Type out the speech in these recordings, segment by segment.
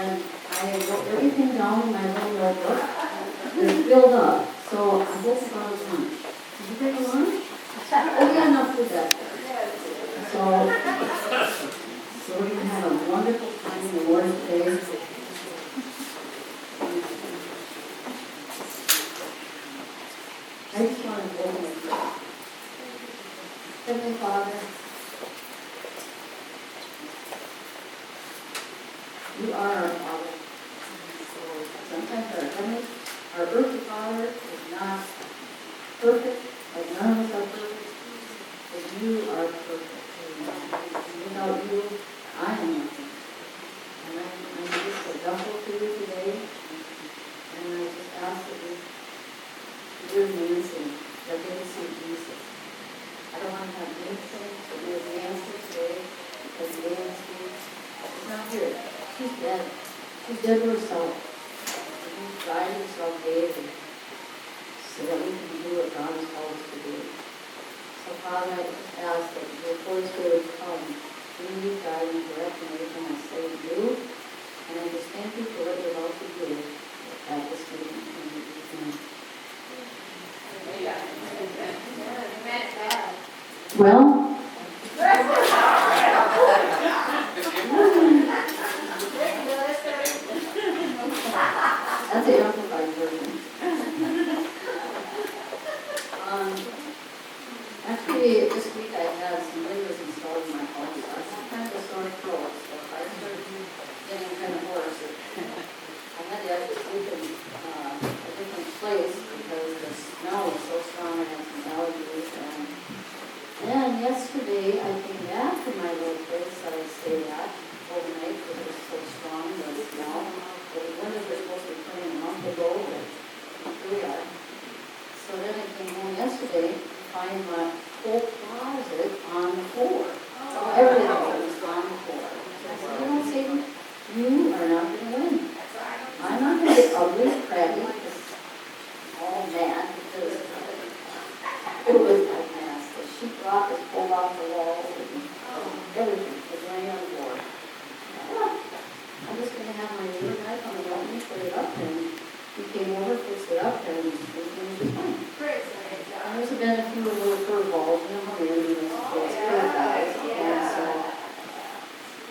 And I wrote everything down in my little notebook. It's filled up. So I guess about lunch. Did you take a lunch? Oh, we got enough food back there. So we're going to have a wonderful time in the Lord's Day. I just want to open it up. Heavenly Father, you are our Father. Sometimes our earthly Father is not perfect, like none of us are perfect, but you are perfect. Without you, I am nothing. And I'm just a vessel to you today, and I just ask that you forgive me and say, that they will see Jesus. I don't want to have anything to do with Nancy today, because Nancy is not here. She's dead. She's dead to herself. She's dying herself daily, so that we can do what God has called us to do. So Father, I just ask that your Holy Spirit would come, lead, guide, and direct in everything I say and do. And I just thank you for what you're about to do at this meeting. Well, that's the amplified version. Actually, this week I had some windows installed in my house. I have kind of a sore throat, so I started getting kind of hoarse. I had to actually sleep in a different place because the smell was so strong. I had some allergies. And yesterday I came back to my little place that I stayed at overnight because it was so strong, the smell. But the windows were supposed to be put in a month ago, but here we are. So then I came home yesterday to find my whole closet on the floor. Everything was on the floor. I said, you know, Satan, you are not going to win. I'm not going to get ugly, crabby, all mad because it was like mess. The sheetrock was pulled off the walls and everything was laying on the floor. I'm just going to have my neighbor guy come and help me put it up, and he came over, fixed it up, and everything was just fine. And there's been a few little curveballs, you know how many of those curve guys, and so,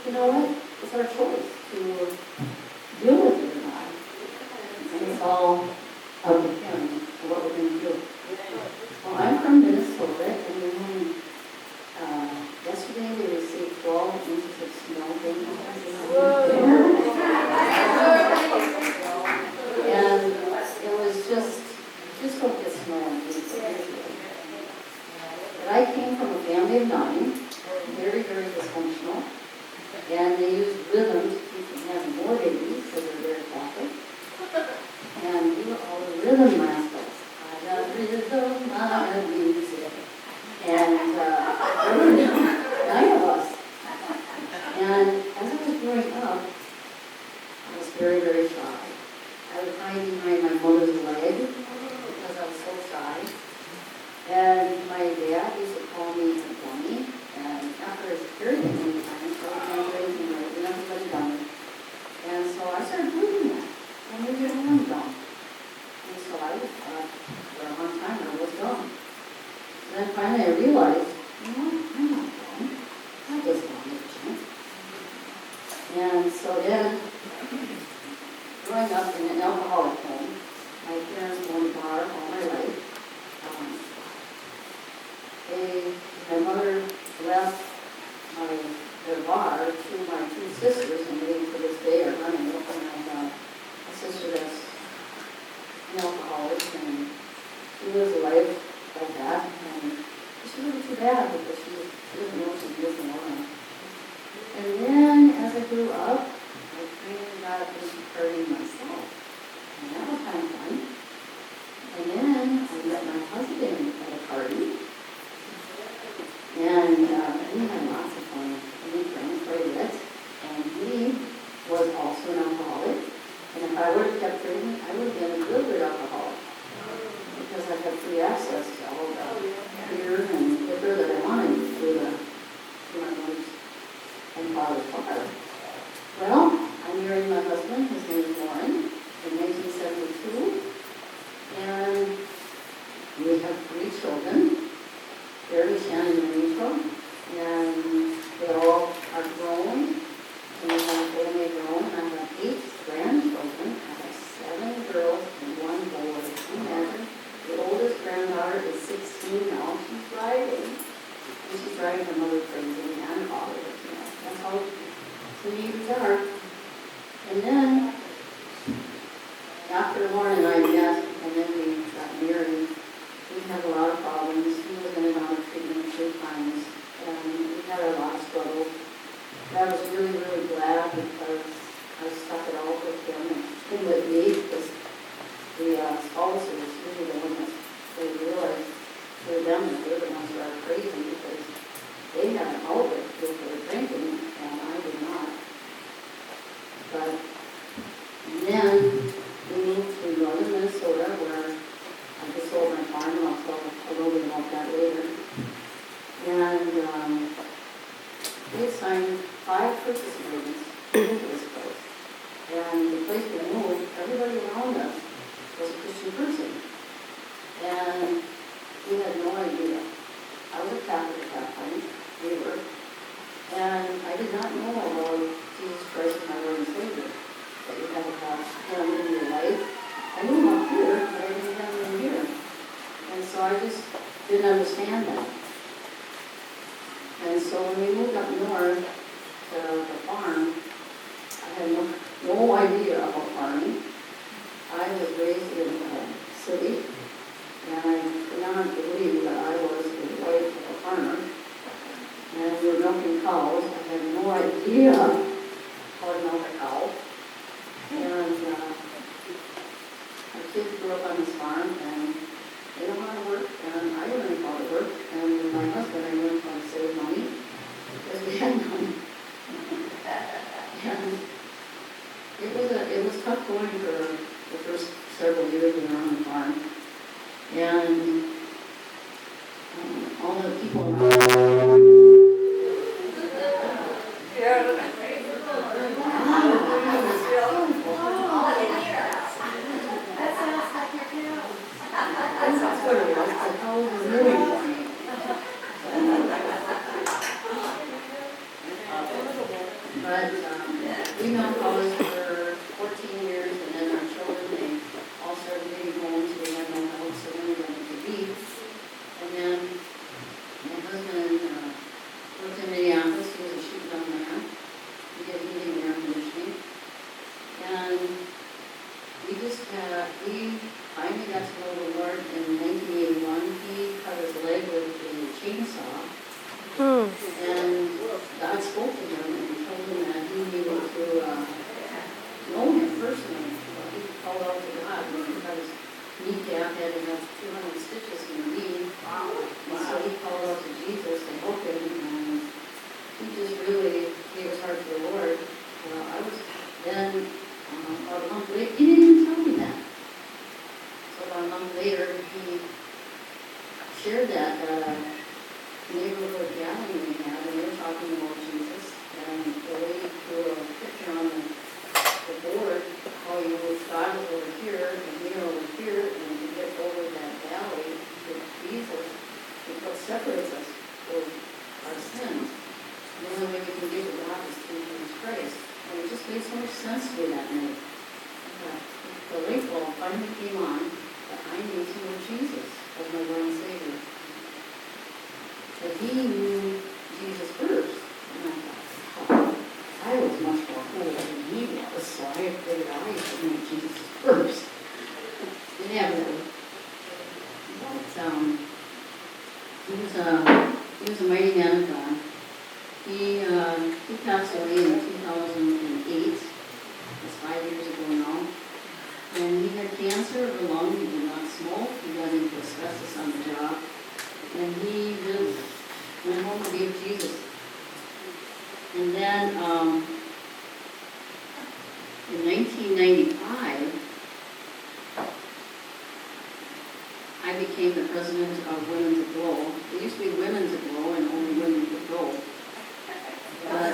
you know what? It's our choice to deal with it or not. And it's all up to him for what we're going to do. Well, I'm from Minnesota, and then yesterday we received 12 inches of snow. And it was just don't get snow on me. But I came from a family of 9, very, very dysfunctional, and they used rhythm to keep from having more babies because they're very Catholic. And we were all the rhythm masters. I got rhythm, I got music. And there were 9 of us. And as I was growing up, I was very, very shy. I would hide behind my mother's leg because I was so shy. And my dad used to call me a dummy. And after his period many times, so I can't do anything right, and everybody done it. And so I started doing that. And we didn't want dumb. And so I was, for a long time, I was dumb. And then finally I realized, you know what, I'm not dumb. I just want to chance. And so then, growing up in an alcoholic home, my parents owned a bar all my life. My mother left their bar to my 2 sisters, and they to this day are running it. And I have a sister that's an alcoholic, and she lives a life like that. And she wasn't too bad because she doesn't know she's missing on. And then as I grew up, I kind of got into partying myself. And that was kind of fun. And then I met my husband at a party. And we had lots of fun. We drank quite a bit. And he was also an alcoholic. And if I would have kept drinking, I would have been a real good alcoholic. Because I had free access to all the beer and liquor that I wanted. children. Barely Shannon and Rachel. And they all are grown. And we have a family of their own. I have 8 grandchildren. I have 7 girls and 1 boy. Can you imagine? The oldest granddaughter is 16 now. She's driving. And she's driving her mother crazy and father. You know, that's how teenagers are. And then, after Lauren and I met, and then we got married, we had a lot of problems. He was in and out of treatment 3 times, and we had a lot of struggles. But I was really, really glad because I stuck it out with him and with me, because the spouses, usually the ones that they realize for them that they're the ones that are crazy because they have an outlet with their drinking, and I did not. But then we moved to northern Minnesota, where I just sold my farm, and I'll tell a little bit about that later. And we signed 5 purchase agreements to this place. And the place we moved, everybody around us was a Christian person. And we had no idea. I was a Catholic at that time, we were. And I did not know about Jesus Christ as my Lord and Savior. That you had to have him in your life. I knew him up here, but I didn't have him in here. And so I just didn't understand that. And so when we moved up north to the farm, I had no idea about farming. I was raised in a city, and I could not believe that I was the wife of a farmer. And we were milking cows. I had no idea how to milk a cow. And our kids grew up on this farm, and they know how to work, and I learned how to work. And with my husband, I learned how to save money, because we had money. And it was tough going for the first several years we were on the farm. And all the people around. That's what it was. The cow was really funny. But we milked cows for 14 years, and then our children, they all started getting homes. We had no house, so then we went to beef. And then my husband worked in Minneapolis. He was a sheep young man. We did heating and air conditioning. And we finally got to know the Lord in 1981. He cut his leg with a chainsaw. And God spoke to him and told him that he needed to know him personally. He called out to God, and he cut his kneecap, had to have 200 stitches in the knee. And so he called out to Jesus to help him, and he just really gave his heart to the Lord. I was then about a month later. He didn't even tell me that. So about a month later, he shared that neighborhood gathering we had, and they were talking about Jesus, and the lady threw a picture on the board, how you would God was over here, and we are over here, and to get over that valley to Jesus, is what separates us from our sins. The only way we can get to God is through Jesus Christ. And it just made so much sense to me that night. The light bulb finally came on that I need to know Jesus as my Lord and Savior. But he knew Jesus first. And I thought, oh, I was much more cool than he was, so I figured I should know Jesus first. Didn't have that. But he was a mighty man of God. He passed away in 2008. That's 5 years ago now. And he had cancer of the lung. He did not smoke. He got into asbestos on the job. And he just went home to be with Jesus. And then in 1995, I became the president of Women's Aglow. It used to be Women's Aglow and only Women could go. But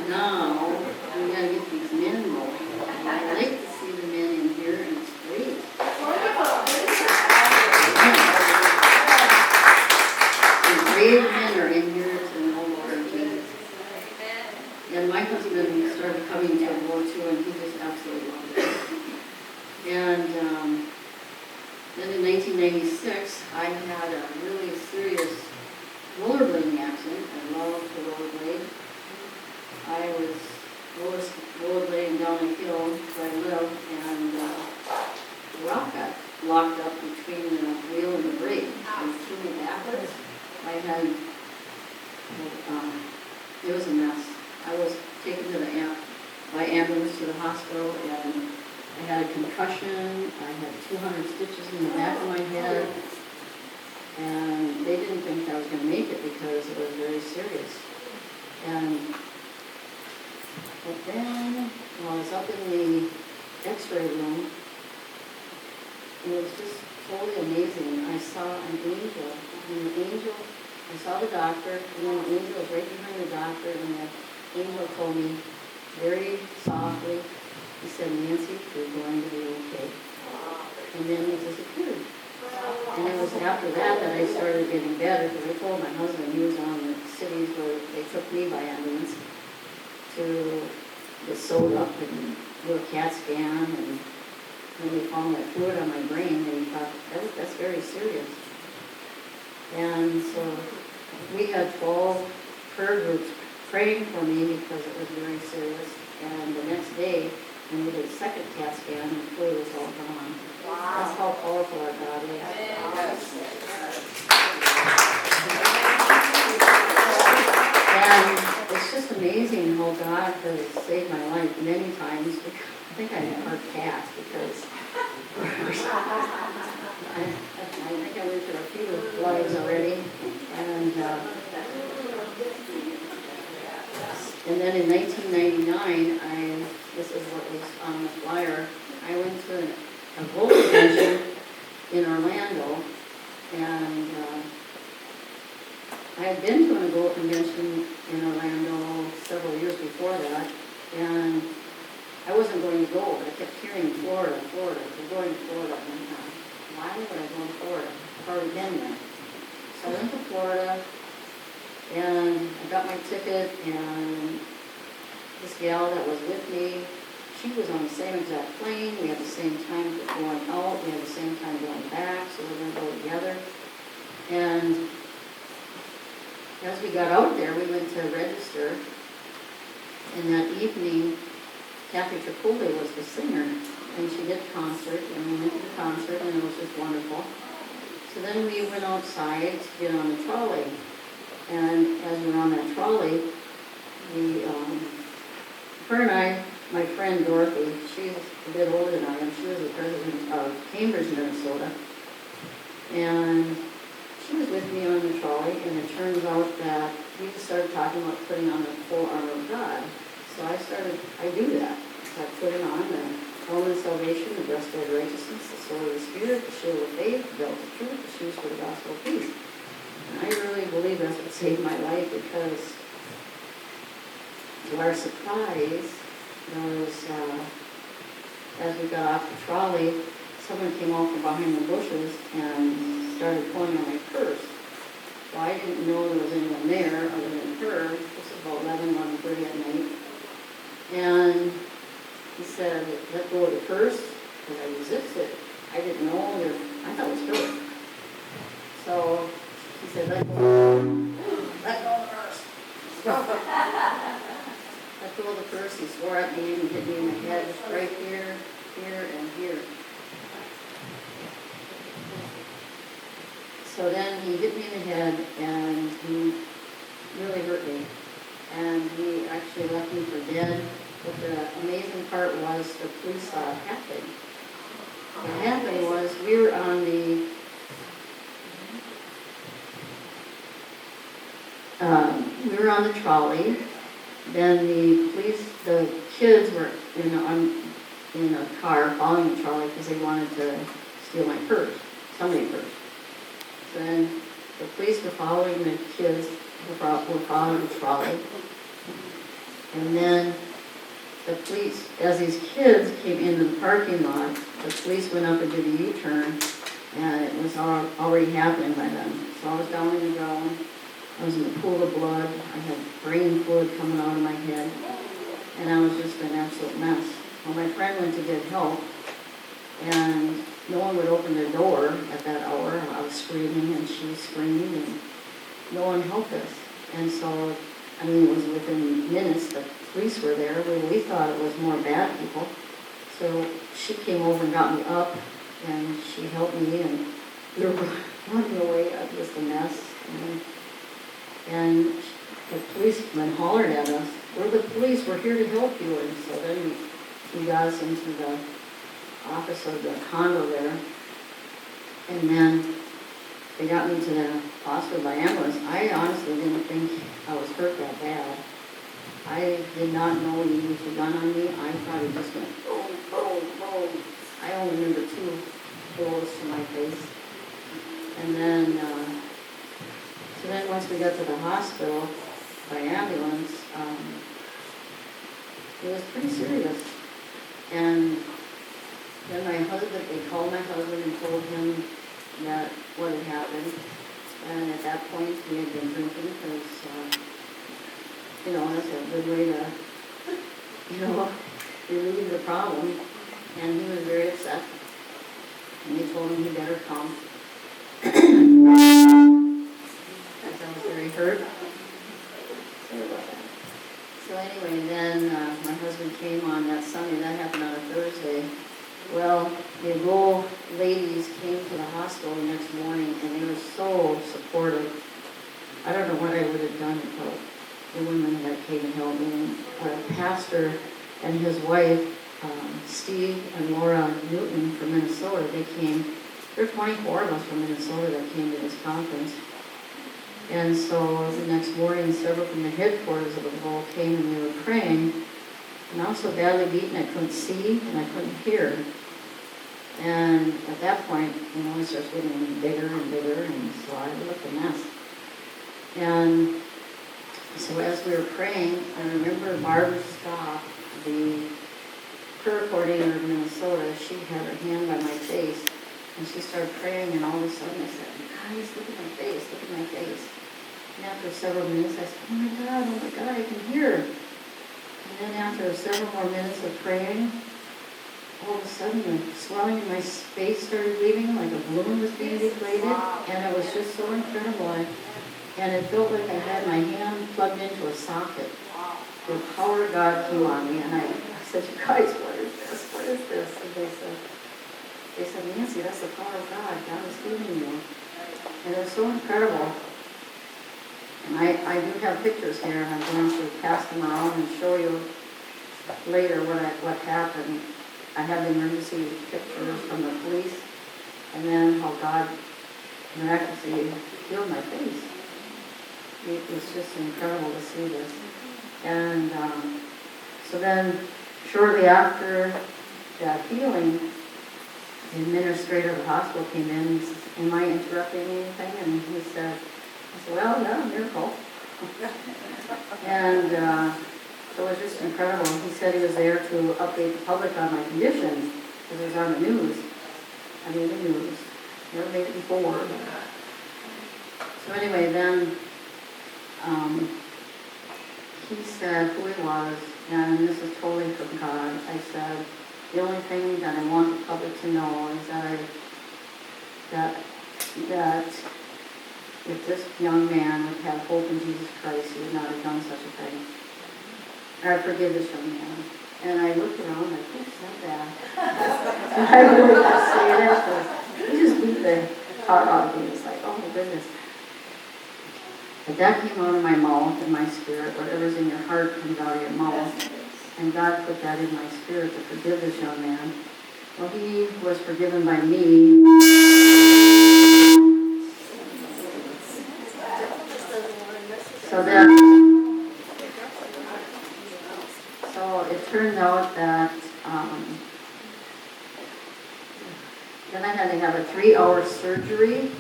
now we got to get these men rolling. And I like to see the men in here, and it's great. 6, I had a really serious rollerblading accident. I love to rollerblade. I was rollerblading down a hill where I live, and the rock got locked up between the wheel and the brake and threw me backwards. I had, it was a mess. I was taken by ambulance to the hospital, and I had a concussion. I had 200 stitches in the back of my head, and they didn't think I was going to make it because it was very serious. But then, when I was up in the x-ray room, it was just totally amazing. I saw an angel, and the angel, I saw the doctor, and then the angel was right behind the doctor, and the angel told me very softly, he said, "Nancy, you're going to be okay." And then he disappeared. And it was after that that I started getting better, because I told my husband, he was on the cities where they took me by ambulance to get sewed up and do a CAT scan, and when they found that fluid on my brain, they thought, that's very serious. And so we had 12 prayer groups praying for me because it was very serious. And the next day, when we did a second CAT scan, and the fluid was all gone. Wow. That's how powerful our God is. And it's just amazing how God has saved my life many times. I think I'm a hard cat because I think I went through a few lives already. And then in 1999, this is what was on the flyer, I went to a gold convention in Orlando, and I had been to a gold convention in Orlando several years before that, and I wasn't going to go, but I kept hearing Florida, we're going to Florida. And why would I go to Florida? I've already been there. So I went to Florida, and I got my ticket, and this gal that was with me, she was on the same exact plane. We had the same time going out, we had the same time going back, so we were going to go together. And as we got out there, we went to register, and that evening, Kathy Tripoli was the singer, and she did a concert, and we went to the concert, and it was just wonderful. So then we went outside to get on the trolley, and as we were on that trolley, her and I, my friend Dorothy, she's a bit older than I am, she was the president of Cambridge, Minnesota, and she was with me on the trolley, and it turns out that we just started talking about putting on the full armor of God. So I do that. I put it on the helmet of salvation, the breastplate of righteousness, the sword of the Spirit, the shield of faith, the belt of truth, the shoes for the gospel of peace. And I really believe that's what saved my life, because to our surprise, as we got off the trolley, someone came out from behind the bushes and started pulling on my purse. So I didn't know there was anyone there other than her. This was about 11:30 at night. And he said, "Let go of the purse," because I resisted. I didn't know I thought it was her. So he said, let go of the purse. Let go of the purse. He swore at me and hit me in the head, right here, here, and here. So then he hit me in the head, and he really hurt me. And he actually left me for dead. But the amazing part was the police saw it happen. What happened was we were on the trolley. Then the kids were in a car following the trolley because they wanted to steal my purse, somebody's purse. So then the police were following the kids, were following the trolley. And then the police, as these kids came into the parking lot, the police went up and did a U-turn, and it was already happening by then. So I was down on the ground, I was in a pool of blood, I had brain fluid coming out of my head, and I was just an absolute mess. Well, my friend went to get help, and no one would open their door at that hour. I was screaming and she screamed and no one helped us. And so, I mean, it was within minutes that police were there. We thought it was more bad people. So she came over and got me up and she helped me and we were running away. It was a mess. And the policeman hollered at us, "We're the police, we're here to help you." And so then he got us into the office of the condo there. And then they got me to the hospital by ambulance. I honestly didn't think I was hurt that bad. I did not know he used a gun on me. I thought he just went boom, boom, boom. I only remember 2 blows to my face. And then, so then once we got to the hospital by ambulance, it was pretty serious. And then my husband, they called my husband and told him that what had happened. And at that point, he had been drinking because, that's a good way to, relieve the problem. And he was very upset. And they told him he better come. Because I was very hurt. Sorry about that. So anyway, then my husband came on that Sunday. That happened on a Thursday. Well, the Aglow ladies came to the hospital the next morning, and they were so supportive. I don't know what I would have done without the women that came and helped me. And our pastor and his wife, Steve and Laura Newton from Minnesota, they came. There were 24 of us from Minnesota that came to this conference. And so the next morning, several from the headquarters of the Aglow came and they were praying. And I was so badly beaten I couldn't see and I couldn't hear. And at that point, it starts getting bigger and bigger, and so I looked a mess. And so as we were praying, I remember Barbara Scott, the prayer coordinator of Minnesota. She had her hand by my face, and she started praying, and all of a sudden I said, "Guys, look at my face, look at my face." And after several minutes, I said, oh my God, I can hear." And then after several more minutes of praying, all of a sudden the swelling in my face started leaving, like a balloon was being deflated, and it was just so incredible. And it felt like I had my hand plugged into a socket. The power of God came on me, and I said, "You guys, what is this? What is this?" And they said, "Nancy, that's the power of God. God is healing you." And it was so incredible. And I do have pictures here, and I'm going to pass them around and show you later what happened. I have the emergency pictures from the police, and then how God miraculously healed my face. It was just incredible to see this. And so then, shortly after that healing, the administrator of the hospital came in and said, "Am I interrupting anything?" And he said, "Well, yeah, miracle." And so it was just incredible. He said he was there to update the public on my condition, because it was on the news. The news. Never made it before. So anyway, then he said who he was, and this is totally from God. I said, "The only thing that I want the public to know is that if this young man would have hope in Jesus Christ, he would not have done such a thing. I forgive this young man." And I looked around like, who said that? And I really just say that because he just beat the tar out of me. It's like, oh my goodness. But that came out of my mouth and my spirit. Whatever's in your heart comes out of your mouth. And God put that in my spirit to forgive this young man. Well, he was forgiven by me. So it turned out that then I had to have a 3-hour surgery.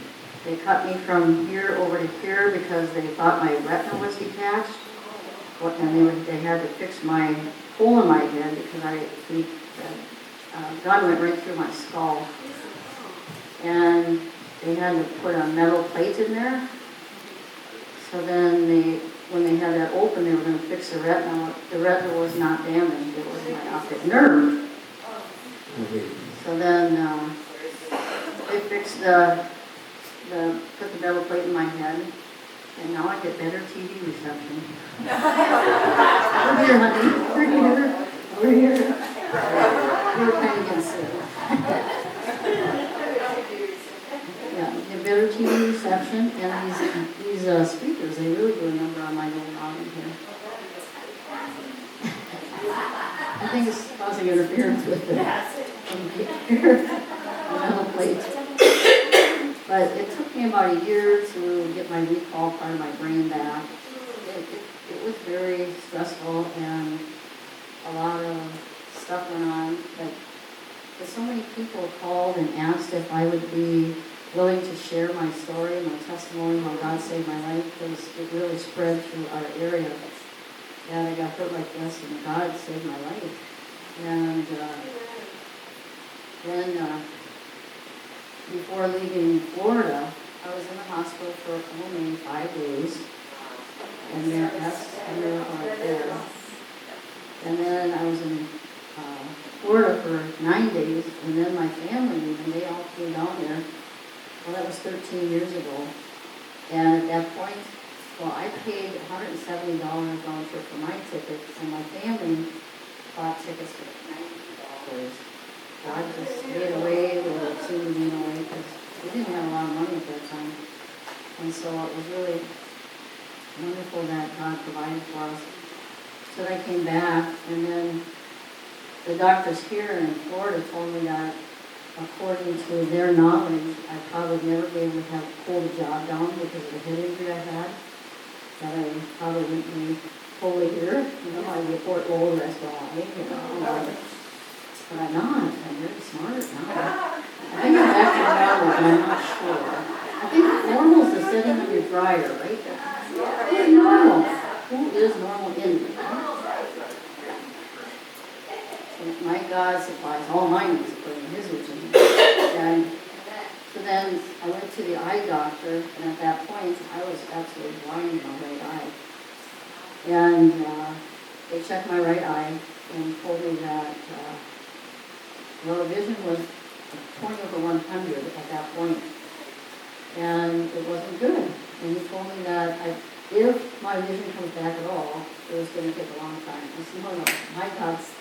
They cut me from here over to here because they thought my retina was detached. And they had to fix my hole in my head because the gun went right through my skull. And they had to put a metal plate in there. So then when they had that open, they were going to fix the retina. The retina was not damaged. It was my optic nerve. So then fixed put the metal plate in my head, and now I get better TV reception. Over here, honey. Over here. Over here. We were kind of getting sick. Yeah, get better TV reception, and these speakers, they really do a number on my little audio here. I think it's causing interference with the metal plate. But it took me about a year to get my recall part of my brain back. It was very stressful, and a lot of stuff went on. But so many people called and asked if I would be willing to share my story, my testimony, how God saved my life, because it really spread through our area. And I got hurt like this, and God saved my life. And then before leaving Florida, I was in the hospital for only 5 days. And that's right there. And then I was in Florida for 9 days, and then my family, and they all came down there. Well, that was 13 years ago. And at that point, I paid $170 round trip for my ticket, and my family bought tickets for $90. God just made a way with it too, because we didn't have a lot of money at that time. And so it was really wonderful that God provided for us. So I came back, and then the doctors here in Florida told me that according to their knowledge, I probably would never be able to hold a job down because of the head injury I had. That I probably wouldn't be fully here. I'd report low the rest of my life, But I'm not. I'm very smart now. I think I'm back to normal, but I'm not sure. I think normal is the setting of your dryer, right? What is normal? Who is normal in me? My God supplies all my needs according to His riches. And so then I went to the eye doctor, and at that point, I was absolutely blind in my right eye. And they checked my right eye and told me that, the vision was 20 over 100 at that point. And it wasn't good. And he told me that if my vision comes back at all, it was going to take a long time. I said, no, my God's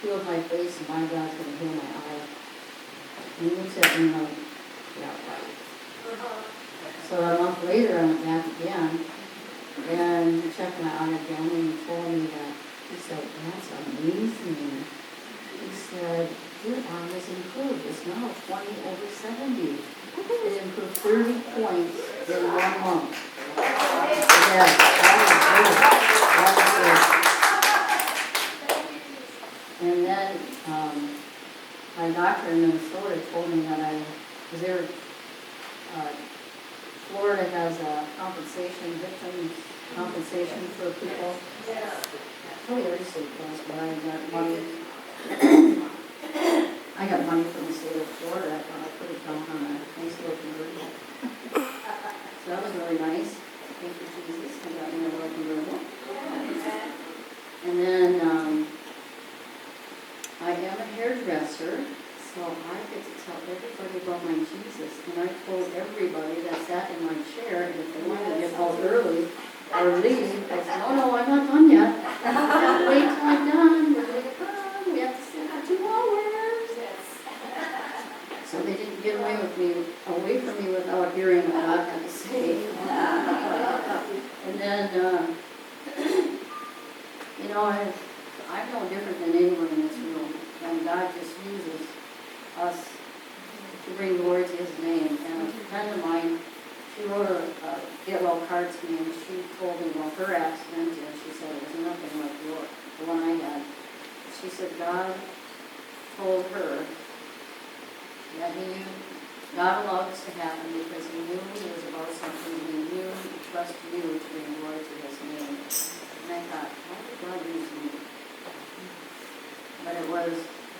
healed my face, and my God's going to heal my eye. And he looks at me like, yeah, right. So a month later, I went back again, and he checked my eye again, and he told me that, he said, that's amazing. He said, your eye has improved. It's now 20 over 70. It improved 30 points in 1 month. Yes, that was good. And then my doctor in Minnesota told me that because Florida has a victims compensation for people. Probably every state does, but I got money. I got money from the state of Florida. I put it down on a nice little convertible. So that was really nice. Thank you, Jesus. I got me a little convertible. And then I am a hairdresser, so I get to tell everybody about my Jesus. And I told everybody that sat in my chair, and if they wanted to get out early or leave, I said, oh no, I'm not done yet. Wait till I'm done. We're going to get done. We have to sit for 2 hours. So they didn't get away from me without hearing what God had to say. And then, I'm no different than anyone in this room. And God just uses us to bring glory to His name. And a friend of mine, she wrote a get well card to me, and she told me about her accident, and she said it was nothing like the one I had. She said God told her that He knew God allowed this to happen because He knew it was about something. He knew He trusted you to bring glory to His name. And I thought, why did God use me? But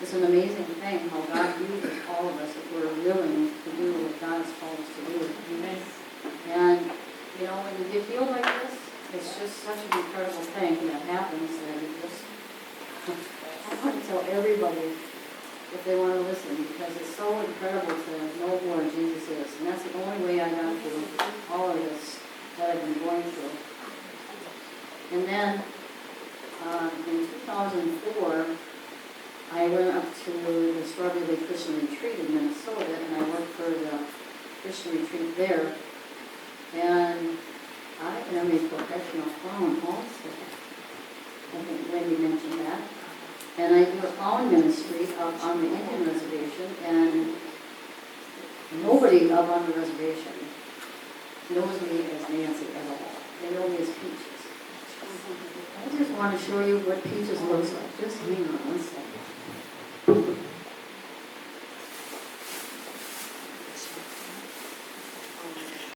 it's an amazing thing how God uses all of us if we're willing to do what God has called us to do. Amen. And, when you get healed like this, it's just such an incredible thing that happens that I want to tell everybody if they want to listen, because it's so incredible to know who our Jesus is. And that's the only way I got through all of this that I've been going through. And then in 2004, I went up to the Strawberry Christian Retreat in Minnesota, and I worked for the Christian retreat there. And I am a professional clown also. I think Wendy mentioned that. And I do a clown ministry up on the Indian reservation, and nobody up on the reservation knows me as Nancy at all. They know me as Peaches. I just want to show you what Peaches looks like. Just hang on one second.